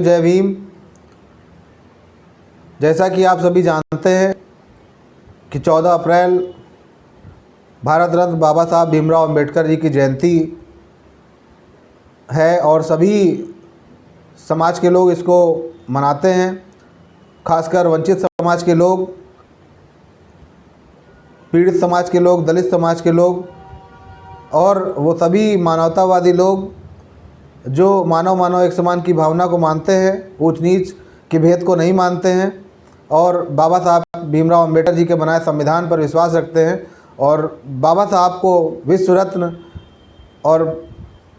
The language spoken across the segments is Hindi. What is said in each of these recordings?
जय भीम। जैसा कि आप सभी जानते हैं कि 14 अप्रैल भारत रत्न बाबा साहब भीमराव अंबेडकर जी की जयंती है और सभी समाज के लोग इसको मनाते हैं। खासकर वंचित समाज के लोग, पीड़ित समाज के लोग, दलित समाज के लोग और वो सभी मानवतावादी लोग जो मानव एक समान की भावना को मानते हैं, ऊंच नीच के भेद को नहीं मानते हैं और बाबा साहब भीमराव अंबेडकर जी के बनाए संविधान पर विश्वास रखते हैं और बाबा साहब को विश्व रत्न और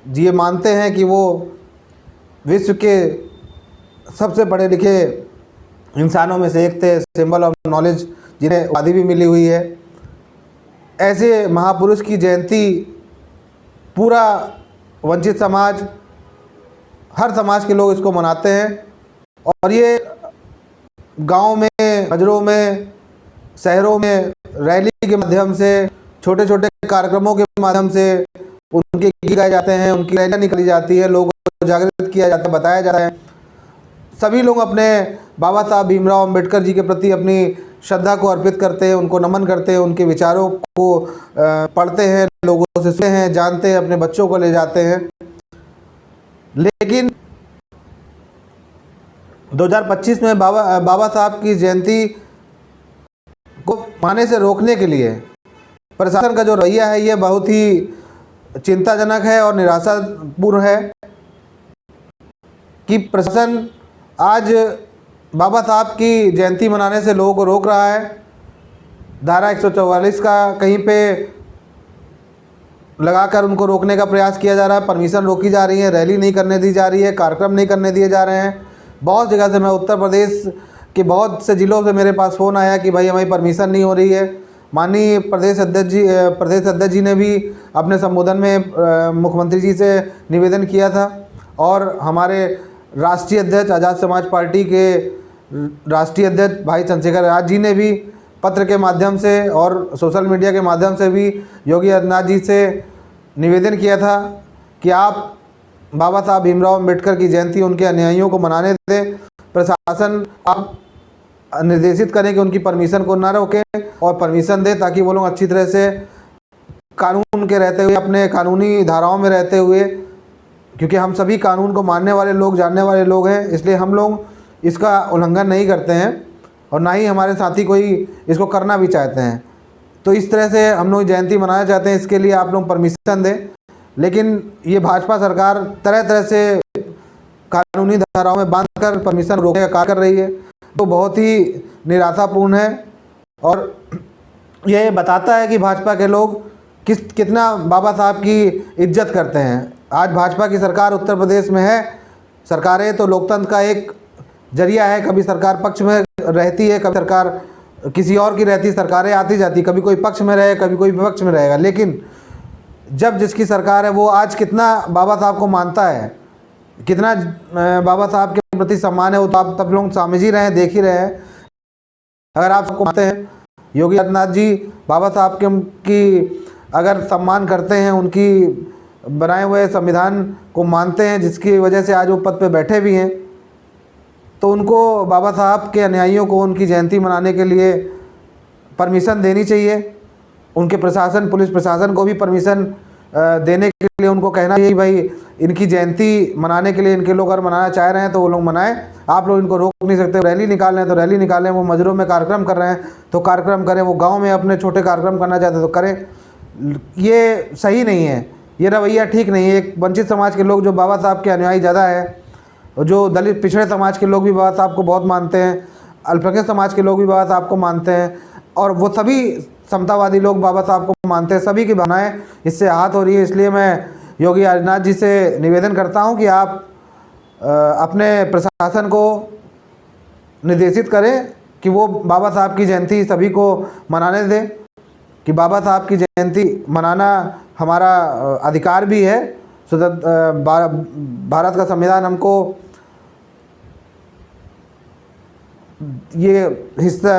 ये मानते हैं कि वो विश्व के सबसे पढ़े लिखे इंसानों में से एक थे, सिंबल ऑफ नॉलेज, जिन्हें उपाधि भी मिली हुई है। ऐसे महापुरुष की जयंती पूरा वंचित समाज, हर समाज के लोग इसको मनाते हैं और ये गांव में, नगरों में, शहरों में रैली के माध्यम से, छोटे छोटे कार्यक्रमों के माध्यम से उनके गीत गाए जाते हैं, उनकी रैलियाँ निकाली जाती है, लोगों को जागृत किया जाता है, बताया जाता है। सभी लोग अपने बाबा साहब भीमराव अंबेडकर जी के प्रति अपनी श्रद्धा को अर्पित करते हैं, उनको नमन करते हैं, उनके विचारों को पढ़ते हैं, लोगों से सुनते हैं, जानते हैं, अपने बच्चों को ले जाते हैं। लेकिन 2025 में बाबा साहब की जयंती को मनाने से रोकने के लिए प्रशासन का जो रवैया है ये बहुत ही चिंताजनक है और निराशापूर्ण है कि प्रशासन आज बाबा साहब की जयंती मनाने से लोगों को रोक रहा है। धारा 144 का कहीं पे लगाकर उनको रोकने का प्रयास किया जा रहा है, परमिशन रोकी जा रही है, रैली नहीं करने दी जा रही है, कार्यक्रम नहीं करने दिए जा रहे हैं। बहुत जगह से, मैं उत्तर प्रदेश के बहुत से ज़िलों से मेरे पास फ़ोन आया कि भाई हमारी परमिशन नहीं हो रही है। माननीय प्रदेश अध्यक्ष जी ने भी अपने संबोधन में मुख्यमंत्री जी से निवेदन किया था और हमारे राष्ट्रीय अध्यक्ष, आज़ाद समाज पार्टी के राष्ट्रीय अध्यक्ष भाई चंद्रशेखर आज़ाद जी ने भी पत्र के माध्यम से और सोशल मीडिया के माध्यम से भी योगी आदित्यनाथ जी से निवेदन किया था कि आप बाबा साहब भीमराव अंबेडकर की जयंती उनके अनुयायियों को मनाने दें। प्रशासन आप निर्देशित करें कि उनकी परमिशन को ना रोकें और परमिशन दें ताकि वो लोग अच्छी तरह से कानून के रहते हुए, अपने कानूनी धाराओं में रहते हुए, क्योंकि हम सभी कानून को मानने वाले लोग, जानने वाले लोग हैं, इसलिए हम लोग इसका उल्लंघन नहीं करते हैं और ना ही हमारे साथी कोई इसको करना भी चाहते हैं। तो इस तरह से हम लोग जयंती मनाना चाहते हैं, इसके लिए आप लोग परमिशन दें। लेकिन ये भाजपा सरकार तरह तरह से कानूनी धाराओं में बांधकर परमिशन रोकने का कार्य कर रही है, तो बहुत ही निराशापूर्ण है और ये बताता है कि भाजपा के लोग कितना बाबा साहब की इज्जत करते हैं। आज भाजपा की सरकार उत्तर प्रदेश में है। सरकारें तो लोकतंत्र का एक जरिया है, कभी सरकार पक्ष में रहती है, कभी सरकार किसी और की रहती, सरकारें आती जाती, कभी कोई पक्ष में रहे, कभी कोई विपक्ष में रहेगा। लेकिन जब जिसकी सरकार है वो आज कितना बाबा साहब को मानता है, कितना बाबा साहब के प्रति सम्मान है, वो तो आप सब लोग समझ ही रहे हैं, देख ही रहे हैं। अगर आप सबको मानते हैं, योगी आदित्यनाथ जी बाबा साहब की अगर सम्मान करते हैं, उनकी बनाए हुए संविधान को मानते हैं, जिसकी वजह से आज वो पद पे बैठे भी हैं, तो उनको बाबा साहब के अनुयायियों को उनकी जयंती मनाने के लिए परमिशन देनी चाहिए। उनके प्रशासन, पुलिस प्रशासन को भी परमिशन देने के लिए उनको कहना चाहिए भाई इनकी जयंती मनाने के लिए इनके लोग अगर मनाना चाह रहे हैं तो वो लोग मनाएं, आप लोग इनको रोक नहीं सकते। रैली निकाल रहे हैं तो रैली निकालें, वो मजरों में कार्यक्रम कर रहे हैं तो कार्यक्रम करें, वो गाँव में अपने छोटे कार्यक्रम करना चाहते हैं तो करें। ये सही नहीं है, ये रवैया ठीक नहीं है। एक वंचित समाज के लोग जो बाबा साहब के अनुयायी ज़्यादा है, जो दलित पिछड़े समाज के लोग भी बाबा साहब को बहुत मानते हैं, अल्पसंख्यक समाज के लोग भी बाबा साहब को मानते हैं और वो सभी समतावादी लोग बाबा साहब को मानते हैं। सभी की भावनाएं इससे आहत हो रही है। इसलिए मैं योगी आदित्यनाथ जी से निवेदन करता हूं कि आप अपने प्रशासन को निर्देशित करें कि वो बाबा साहब की जयंती सभी को मनाने दें, कि बाबा साहब की जयंती मनाना हमारा अधिकार भी है। भारत का संविधान हमको ये हिस्सा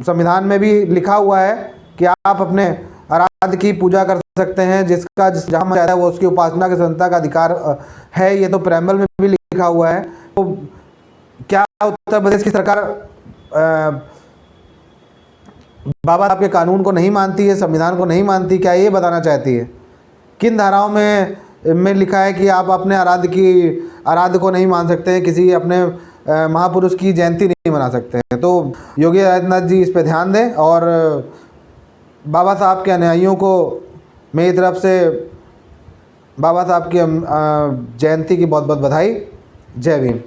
संविधान में भी लिखा हुआ है कि आप अपने आराध्य की पूजा कर सकते हैं, जहाँ मन चाहता है वो उसकी उपासना की स्वतंत्रता का अधिकार है। ये तो प्रेम्बल में भी लिखा हुआ है। क्या उत्तर प्रदेश की सरकार बाबा साहब के कानून को नहीं मानती है, संविधान को नहीं मानती? क्या ये बताना चाहती है? किन धाराओं में लिखा है कि आप अपने आराध्य को नहीं मान सकते हैं, किसी अपने महापुरुष की जयंती नहीं मना सकते हैं? तो योगी आदित्यनाथ जी इस पे ध्यान दें और बाबा साहब के अनुयायियों को मेरी तरफ से बाबा साहब की जयंती की बहुत बहुत बधाई। जय भीम।